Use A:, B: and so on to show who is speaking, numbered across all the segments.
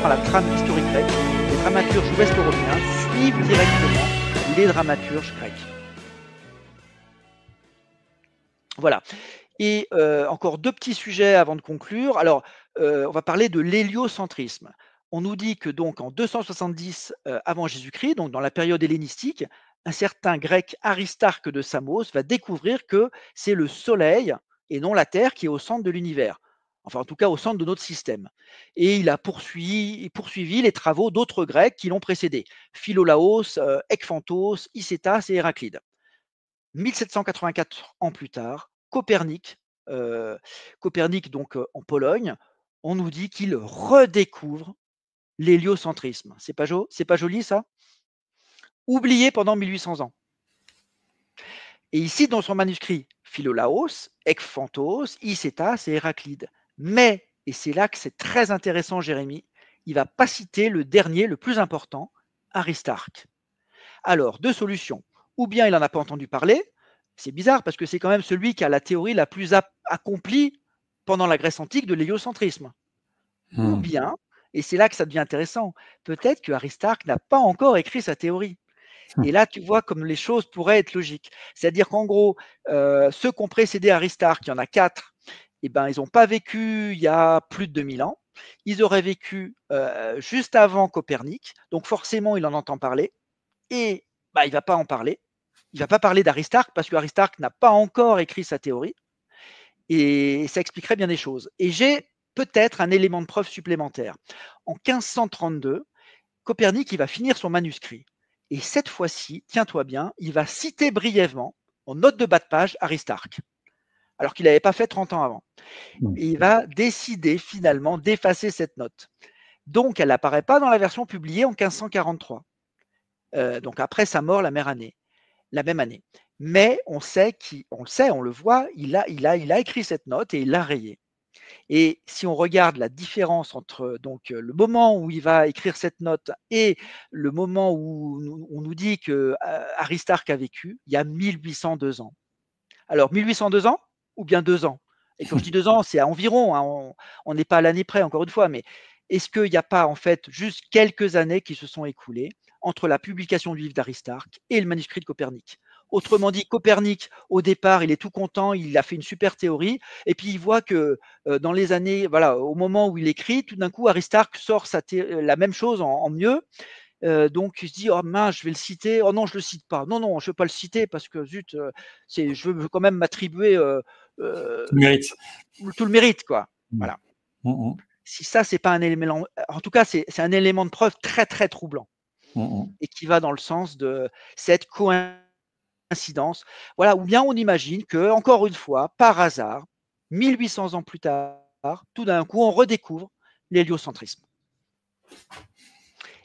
A: reprend la trame historique grecque. Les dramaturges ouest-européens suivent directement les dramaturges grecs. Voilà. Et encore deux petits sujets avant de conclure. Alors, on va parler de l'héliocentrisme. On nous dit que donc en 270 avant Jésus-Christ, donc dans la période hellénistique, un certain grec Aristarque de Samos va découvrir que c'est le Soleil et non la Terre qui est au centre de l'univers. Enfin, en tout cas, au centre de notre système. Et il a poursuivi les travaux d'autres Grecs qui l'ont précédé. Philolaos, Ekphantos, Icétas et Héraclide. 1784 ans plus tard, Copernic donc en Pologne, on nous dit qu'il redécouvre l'héliocentrisme. C'est pas joli ça? Oublié pendant 1800 ans. Et ici, dans son manuscrit, Philolaos, Ekphantos, Icétas et Héraclide. Mais, et c'est là que c'est très intéressant, Jérémie, il va pas citer le dernier, le plus important, Aristarque. Alors, deux solutions. Ou bien il n'en a pas entendu parler, c'est bizarre parce que c'est quand même celui qui a la théorie la plus accomplie pendant la Grèce antique de l'héliocentrisme. Ou bien, et c'est là que ça devient intéressant, peut-être que Aristarque n'a pas encore écrit sa théorie. Et là, tu vois comme les choses pourraient être logiques. C'est-à-dire qu'en gros, ceux qui ont précédé Aristarque, il y en a 4, eh ben, ils n'ont pas vécu il y a plus de 2000 ans. Ils auraient vécu juste avant Copernic, donc forcément, il en entend parler. Et bah, il ne va pas en parler. Il ne va pas parler d'Aristarque parce qu'Aristarque n'a pas encore écrit sa théorie. Et ça expliquerait bien des choses. Et j'ai peut-être un élément de preuve supplémentaire. En 1532, Copernic il va finir son manuscrit. Et cette fois-ci, tiens-toi bien, il va citer brièvement, en note de bas de page, Aristarque, alors qu'il n'avait pas fait 30 ans avant. Et il va décider finalement d'effacer cette note. Donc, elle n'apparaît pas dans la version publiée en 1543. Donc après sa mort la même année. Mais on le voit, il a écrit cette note et il l'a rayée. Et si on regarde la différence entre donc le moment où il va écrire cette note et le moment où on nous dit que Aristarque a vécu, il y a 1802 ans. Alors 1802 ans ou bien 2 ans? Et quand je dis 2 ans, c'est à environ, hein, on n'est pas à l'année près, encore une fois, mais est-ce qu'il n'y a pas en fait juste quelques années qui se sont écoulées entre la publication du livre d'Aristarque et le manuscrit de Copernic? Autrement dit, Copernic, au départ, il est tout content, il a fait une super théorie, et puis il voit que dans les années, voilà, au moment où il écrit, tout d'un coup, Aristarque sort la même chose en mieux. Donc il se dit: «Oh mince, je vais le citer. Oh non, je le cite pas. Non, non, je ne veux pas le citer parce que zut, je veux quand même m'attribuer
B: Tu mérites.
A: tout le mérite, quoi». Voilà.
B: Mmh mh.
A: Si ça, c'est pas un élément, en tout cas, c'est un élément de preuve très, très troublant et qui va dans le sens de cette coïncidence. Voilà, ou bien on imagine que, encore une fois, par hasard, 1800 ans plus tard, tout d'un coup, on redécouvre l'héliocentrisme.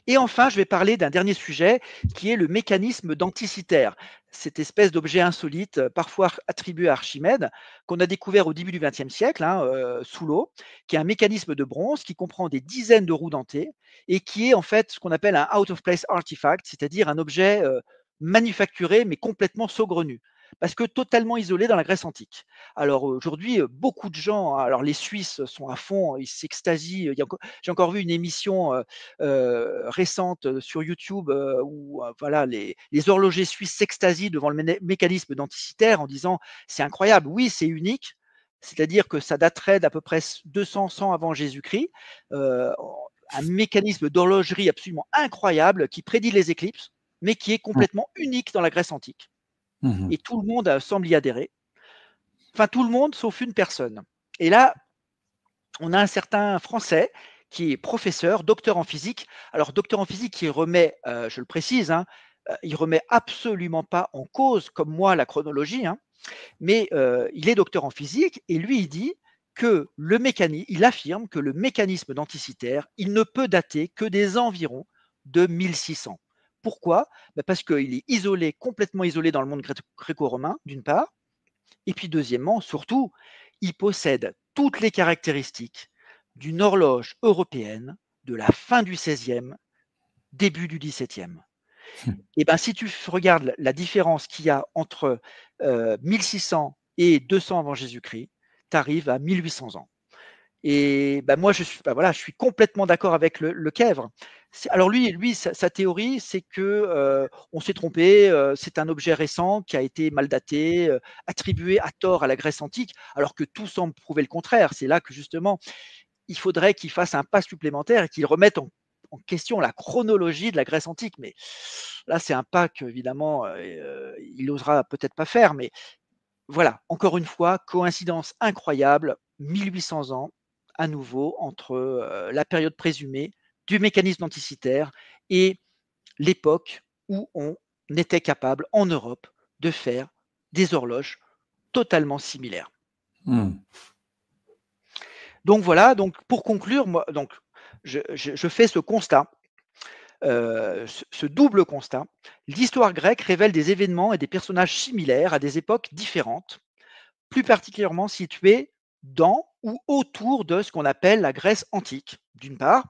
A: Et enfin, je vais parler d'un dernier sujet qui est le mécanisme d'Anticythère, cette espèce d'objet insolite, parfois attribué à Archimède, qu'on a découvert au début du XXe siècle, hein, sous l'eau, qui est un mécanisme de bronze qui comprend des dizaines de roues dentées et qui est en fait ce qu'on appelle un out of place artifact, c'est-à-dire un objet manufacturé mais complètement saugrenu, parce que totalement isolé dans la Grèce antique. Alors aujourd'hui, beaucoup de gens, hein, alors les Suisses sont à fond, ils s'extasient. J'ai encore vu une émission récente sur YouTube où voilà, les horlogers suisses s'extasient devant le mécanisme d'Anticythère en disant c'est incroyable, oui, c'est unique, c'est-à-dire que ça daterait d'à peu près 200 avant Jésus-Christ. Euh, un mécanisme d'horlogerie absolument incroyable qui prédit les éclipses, mais qui est complètement unique dans la Grèce antique. Et tout le monde semble y adhérer. Enfin, tout le monde sauf une personne. Et là, on a un certain Français qui est professeur, docteur en physique. Alors, docteur en physique qui remet, je le précise, hein, il remet absolument pas en cause, comme moi, la chronologie, hein, mais il est docteur en physique et lui, il dit que il affirme que le mécanisme d'Anticythère, il ne peut dater que des environs de 1600. Pourquoi? Parce qu'il est isolé, complètement isolé dans le monde gréco-romain, d'une part, et puis deuxièmement, surtout, il possède toutes les caractéristiques d'une horloge européenne de la fin du XVIe, début du XVIIe. Et ben, si tu regardes la différence qu'il y a entre 1600 et 200 avant Jésus-Christ, tu arrives à 1800 ans. Et bah, moi, voilà, je suis complètement d'accord avec Le Quèvre. Alors lui sa théorie, c'est que on s'est trompé, c'est un objet récent qui a été mal daté, attribué à tort à la Grèce antique, alors que tout semble prouver le contraire. C'est là que justement, il faudrait qu'il fasse un pas supplémentaire et qu'il remette en question la chronologie de la Grèce antique. Mais là, c'est un pas qu'évidemment, il n'osera peut-être pas faire. Mais voilà, encore une fois, coïncidence incroyable, 1800 ans, à nouveau, entre la période présumée du mécanisme anticitaire et l'époque où on était capable, en Europe, de faire des horloges totalement similaires.
B: Hmm.
A: Donc voilà, donc pour conclure, moi, donc, je fais ce constat, ce double constat. L'histoire grecque révèle des événements et des personnages similaires à des époques différentes, plus particulièrement situés dans ou autour de ce qu'on appelle la Grèce antique, d'une part,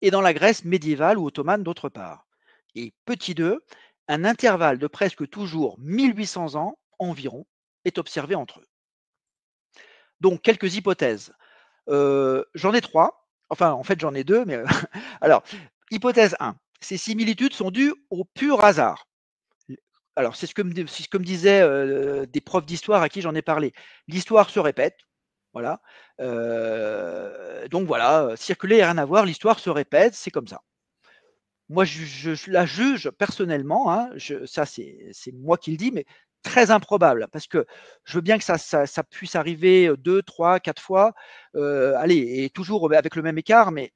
A: et dans la Grèce médiévale ou ottomane, d'autre part. Et petit 2, un intervalle de presque toujours 1800 ans environ est observé entre eux. Donc, quelques hypothèses. J'en ai 3. Enfin, en fait, j'en ai 2, mais alors, hypothèse 1. Ces similitudes sont dues au pur hasard. Alors, c'est ce que me disaient des profs d'histoire à qui j'en ai parlé. L'histoire se répète. Voilà. Donc voilà, circuler et rien à voir, l'histoire se répète, c'est comme ça. Moi, je la juge personnellement, hein, ça c'est moi qui le dis, mais très improbable, parce que je veux bien que ça puisse arriver 2, 3, 4 fois, allez, et toujours avec le même écart, mais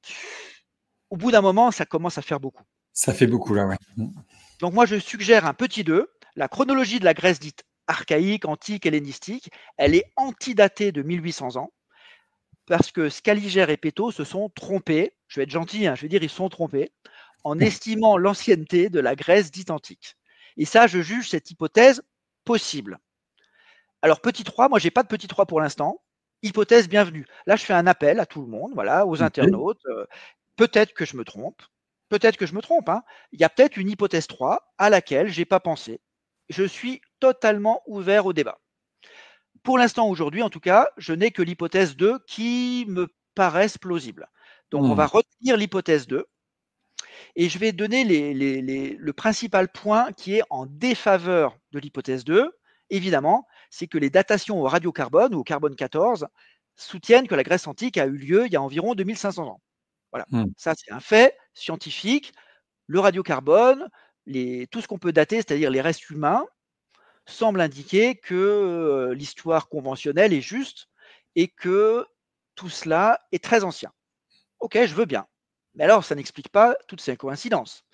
A: au bout d'un moment, ça commence à faire beaucoup.
B: Ça fait beaucoup là, ouais.
A: Donc moi, je suggère un petit 2. La chronologie de la Grèce dite archaïque, antique, hellénistique, elle est antidatée de 1800 ans, parce que Scaligère et Péto se sont trompés, je vais être gentil, hein, je vais dire ils se sont trompés, en estimant l'ancienneté de la Grèce dite antique. Et ça, je juge cette hypothèse possible. Alors, petit 3, moi, j'ai pas de petit 3 pour l'instant. Hypothèse bienvenue. Là, je fais un appel à tout le monde, voilà, aux
B: Okay.
A: internautes. Peut-être que je me trompe. Peut-être que je me trompe. Hein. Il y a peut-être une hypothèse 3 à laquelle je n'ai pas pensé. Je suis totalement ouvert au débat. Pour l'instant, aujourd'hui, en tout cas, je n'ai que l'hypothèse 2 qui me paraisse plausible. Donc, on va retenir l'hypothèse 2. Et je vais donner le principal point qui est en défaveur de l'hypothèse 2, évidemment, c'est que les datations au radiocarbone ou au carbone 14 soutiennent que la Grèce antique a eu lieu il y a environ 2500 ans. Voilà, ça c'est un fait scientifique. Le radiocarbone, tout ce qu'on peut dater, c'est-à-dire les restes humains, semble indiquer que l'histoire conventionnelle est juste et que tout cela est très ancien. Ok, je veux bien. Mais alors, ça n'explique pas toutes ces coïncidences.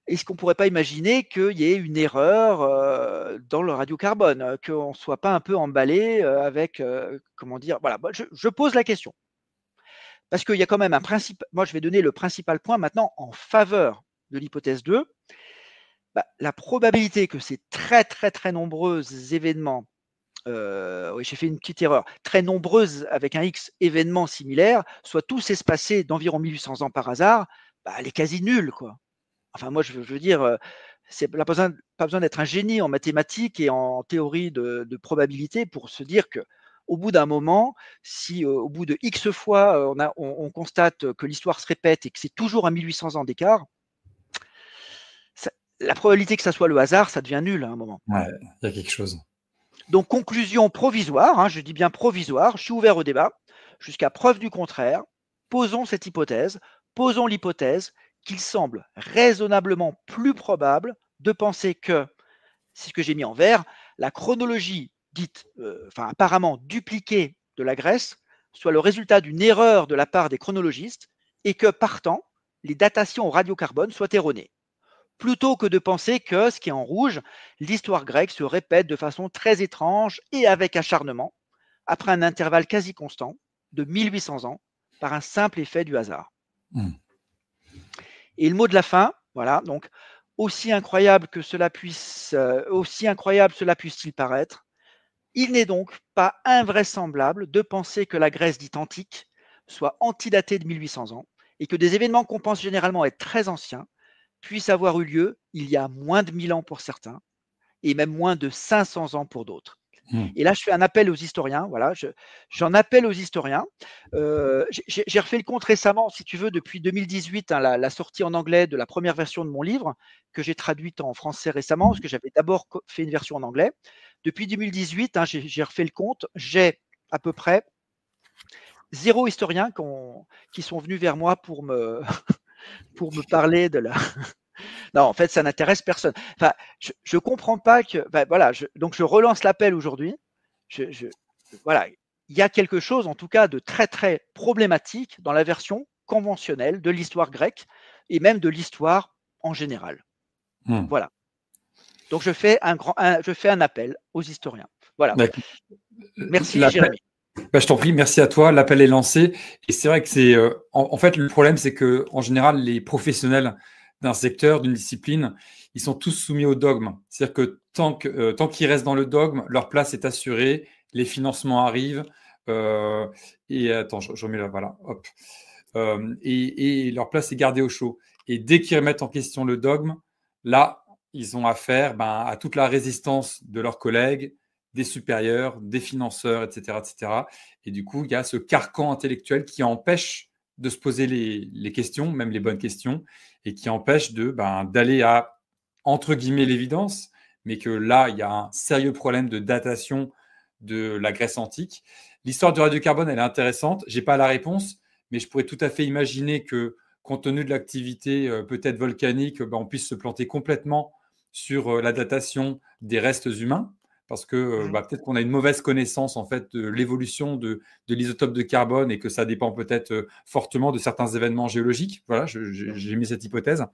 A: Est-ce qu'on ne pourrait pas imaginer qu'il y ait une erreur dans le radiocarbone, qu'on ne soit pas un peu emballé avec, comment dire, voilà, je pose la question. Parce qu'il y a quand même un principe, moi je vais donner le principal point maintenant en faveur de l'hypothèse 2. Bah, la probabilité que ces très très très nombreux événements, oui, j'ai fait une petite erreur, très nombreuses avec un X événements similaires, soient tous espacés d'environ 1800 ans par hasard, bah, elle est quasi nulle, quoi. Enfin, moi, je veux dire, c'est pas besoin d'être un génie en mathématiques et en théorie de probabilité pour se dire que, au bout d'un moment, si au bout de X fois, on constate que l'histoire se répète et que c'est toujours à 1800 ans d'écart, la probabilité que ça soit le hasard, ça devient nul à un moment.
B: Ouais, il y a quelque chose.
A: Donc, conclusion provisoire, hein, je dis bien provisoire, je suis ouvert au débat, jusqu'à preuve du contraire, posons cette hypothèse, posons l'hypothèse qu'il semble raisonnablement plus probable de penser que, c'est ce que j'ai mis en vert, la chronologie dite, apparemment dupliquée de la Grèce, soit le résultat d'une erreur de la part des chronologistes et que, partant, les datations au radiocarbone soient erronées, plutôt que de penser que, ce qui est en rouge, l'histoire grecque se répète de façon très étrange et avec acharnement, après un intervalle quasi constant de 1800 ans, par un simple effet du hasard. Et le mot de la fin, voilà, donc aussi incroyable cela puisse-t-il paraître, il n'est donc pas invraisemblable de penser que la Grèce dite antique soit antidatée de 1800 ans et que des événements qu'on pense généralement être très anciens puisse avoir eu lieu il y a moins de 1000 ans pour certains et même moins de 500 ans pour d'autres.
B: Mmh.
A: Et là, je fais un appel aux historiens. Voilà, j'en appelle aux historiens. J'ai refait le compte récemment, si tu veux, depuis 2018, hein, la sortie en anglais de la première version de mon livre, que j'ai traduite en français récemment, parce que j'avais d'abord fait une version en anglais. Depuis 2018, hein, j'ai refait le compte. J'ai à peu près 0 historiens qui sont venus vers moi pour me parler de la. Non, en fait, ça n'intéresse personne. Enfin, je comprends pas que. Enfin, voilà, donc je relance l'appel aujourd'hui. Voilà, il y a quelque chose, en tout cas, de très très problématique dans la version conventionnelle de l'histoire grecque et même de l'histoire en général.
B: Mmh.
A: Voilà. Donc je fais un appel aux historiens. Voilà.
B: Bah,
A: Merci,
B: l'appel,
A: Jérémy.
B: bah, je t'en prie, merci à toi. L'appel est lancé. Et c'est vrai que c'est. En fait, le problème, c'est que en général, les professionnels d'un secteur, d'une discipline, ils sont tous soumis au dogme. C'est-à-dire que tant qu'ils restent dans le dogme, leur place est assurée, les financements arrivent. euh, et attends, je remets là, voilà, hop. Et leur place est gardée au chaud. Et dès qu'ils remettent en question le dogme, là, ils ont affaire à toute la résistance de leurs collègues, des supérieurs, des financeurs, etc., etc. Et du coup, il y a ce carcan intellectuel qui empêche de se poser les questions, même les bonnes questions, et qui empêche d'aller à, entre guillemets, l'évidence, mais que là, il y a un sérieux problème de datation de la Grèce antique. L'histoire du radiocarbone, elle est intéressante. Je n'ai pas la réponse, mais je pourrais tout à fait imaginer que, compte tenu de l'activité peut-être volcanique, on puisse se planter complètement sur la datation des restes humains, parce que peut-être qu'on a une mauvaise connaissance en fait de l'évolution de l'isotope de carbone et que ça dépend peut-être fortement de certains événements géologiques. Voilà, j'ai mis cette hypothèse.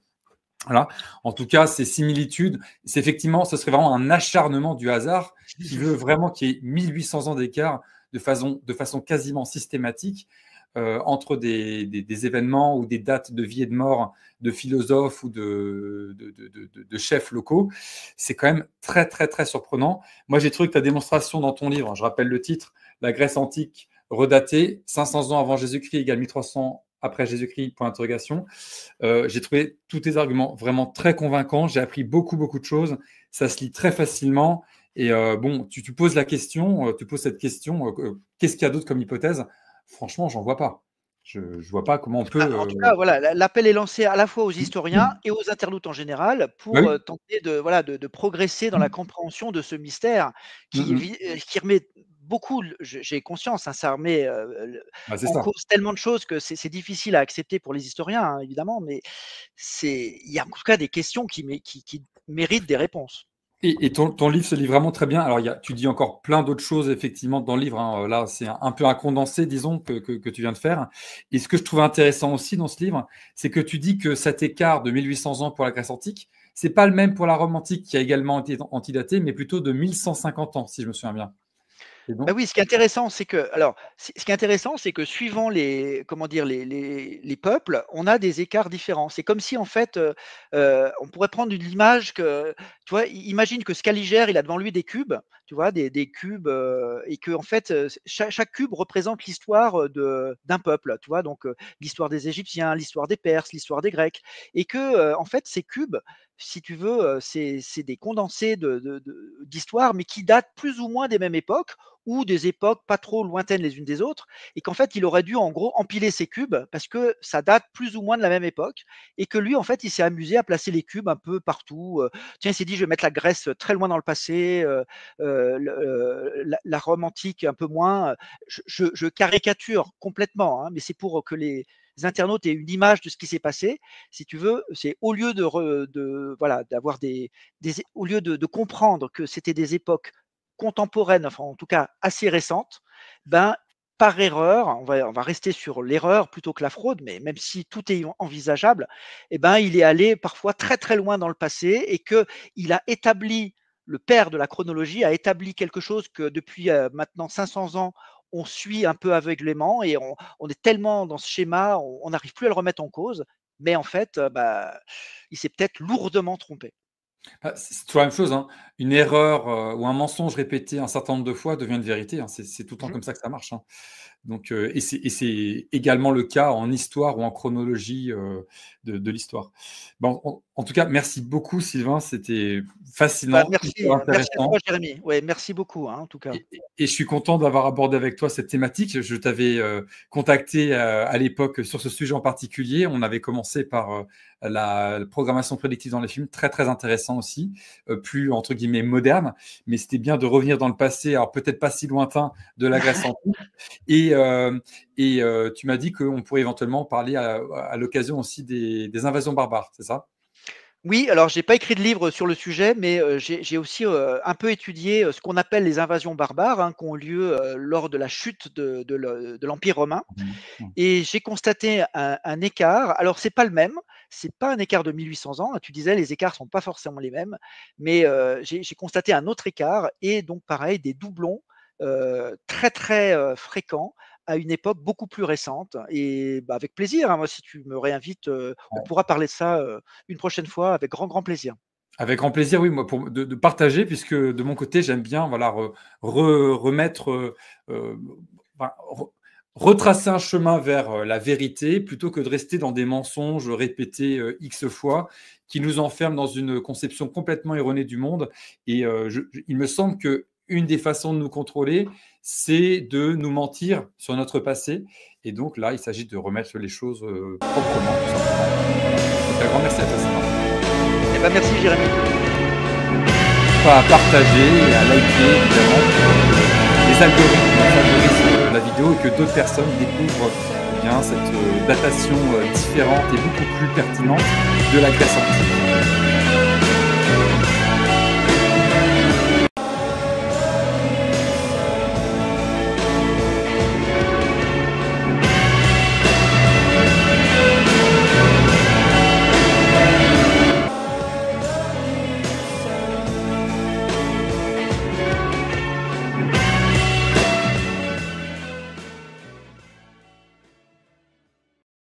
B: Voilà. En tout cas, ces similitudes, c'est effectivement, ce serait vraiment un acharnement du hasard qui veut vraiment qu'il y ait 1800 ans d'écart de façon quasiment systématique entre des événements ou des dates de vie et de mort de philosophes ou de chefs locaux. C'est quand même très, très, très surprenant. Moi, j'ai trouvé que ta démonstration dans ton livre, je rappelle le titre, La Grèce antique redatée, 500 ans avant Jésus-Christ égale 1300 après Jésus-Christ, point d'interrogation. J'ai trouvé tous tes arguments vraiment très convaincants. J'ai appris beaucoup, beaucoup de choses. Ça se lit très facilement. Et bon, tu poses la question, tu poses cette question, qu'est-ce qu'il y a d'autre comme hypothèse? Franchement, j'en vois pas. Je ne vois pas comment on peut.
A: En tout cas, voilà, l'appel est lancé à la fois aux historiens et aux internautes en général
B: Bah
A: pour
B: oui.
A: tenter de progresser dans la compréhension de ce mystère
B: Mm.
A: qui remet beaucoup, j'ai conscience, hein, ça remet
B: Bah, c'est
A: en
B: ça.
A: cause tellement de choses que c'est difficile à accepter pour les historiens, hein, évidemment, mais il y a en tout cas des questions qui méritent des réponses.
B: Et ton livre se lit vraiment très bien. Alors, tu dis encore plein d'autres choses, effectivement, dans le livre, hein. Là, c'est un peu un condensé, disons, que tu viens de faire. Et ce que je trouve intéressant aussi dans ce livre, c'est que tu dis que cet écart de 1800 ans pour la Grèce antique, c'est pas le même pour la Rome antique, qui a également été antidatée, mais plutôt de 1150 ans, si je me souviens bien. Et
A: Bah
B: donc,
A: oui, ce qui est intéressant, c'est que alors, ce qui est intéressant, c'est que suivant comment dire? Les peuples, on a des écarts différents. C'est comme si en fait, on pourrait prendre l'image que tu vois? Imagine que Scaliger, il a devant lui des cubes, tu vois? Des cubes, et que en fait, chaque cube représente l'histoire, d'un peuple, tu vois? Donc, l'histoire des Égyptiens, l'histoire des Perses, l'histoire des Grecs et que, en fait, ces cubes, si tu veux, c'est des condensés d'histoires, mais qui datent plus ou moins des mêmes époques ou des époques pas trop lointaines les unes des autres, et qu'en fait, il aurait dû en gros empiler ces cubes parce que ça date plus ou moins de la même époque, et que lui, en fait, il s'est amusé à placer les cubes un peu partout. Tiens, il s'est dit, je vais mettre la Grèce très loin dans le passé, la Rome antique un peu moins. Je caricature complètement, hein, mais c'est pour que les internautes aient une image de ce qui s'est passé. Si tu veux, c'est au lieu voilà, d'avoir au lieu de comprendre que c'était des époques contemporaine, enfin en tout cas assez récente, ben, par erreur, on va rester sur l'erreur plutôt que la fraude, mais même si tout est envisageable, eh ben, il est allé parfois très très loin dans le passé et qu'il a établi, le père de la chronologie a établi quelque chose que depuis maintenant 500 ans, on suit un peu aveuglément et on est tellement dans ce schéma, on n'arrive plus à le remettre en cause, mais en fait, bah, il s'est peut-être lourdement trompé.
B: c'est toujours la même chose, hein. Une erreur ou un mensonge répété un certain nombre de fois devient une vérité, hein. C'est tout le temps
A: Mhm.
B: comme ça que ça marche, hein. Donc, et c'est également le cas en histoire ou en chronologie de l'histoire. Bon, en tout cas, merci beaucoup, Sylvain. C'était fascinant,
A: Merci,
B: hyper
A: merci à
B: intéressant.
A: toi, Jérémy. Ouais, merci beaucoup, hein, en tout cas.
B: Et je suis content d'avoir abordé avec toi cette thématique. Je t'avais contacté à l'époque sur ce sujet en particulier. On avait commencé par la programmation prédictive dans les films, très très intéressant aussi, plus entre guillemets moderne, mais c'était bien de revenir dans le passé, alors peut-être pas si lointain, de la Grèce antique. Et tu m'as dit qu'on pourrait éventuellement parler à l'occasion aussi des invasions barbares, c'est ça?
A: Oui, alors j'ai pas écrit de livre sur le sujet, mais j'ai aussi, un peu étudié, ce qu'on appelle les invasions barbares, hein, qui ont lieu, lors de la chute de l'Empire romain,
B: Mmh.
A: et j'ai constaté un écart. Alors c'est pas le même, c'est pas un écart de 1800 ans, hein. Tu disais les écarts sont pas forcément les mêmes, mais j'ai constaté un autre écart et donc pareil des doublons, très, très, fréquents à une époque beaucoup plus récente, et bah, avec plaisir, hein, moi si tu me réinvites, on pourra parler de ça, une prochaine fois avec grand, grand plaisir.
B: Avec grand plaisir, oui, moi, de partager, puisque de mon côté, j'aime bien voilà, remettre, enfin, retracer un chemin vers la vérité, plutôt que de rester dans des mensonges répétés X fois, qui nous enferment dans une conception complètement erronée du monde. Et il me semble que une des façons de nous contrôler, c'est de nous mentir sur notre passé. Et donc là, il s'agit de remettre les choses proprement, tout simplement. Donc, un grand merci à toi, Sylvain.
A: Eh ben, merci Jérémy.
B: Pas à partager et à liker évidemment pour les algorithmes de la vidéo et que d'autres personnes découvrent bien cette datation différente et beaucoup plus pertinente de la Grèce antique.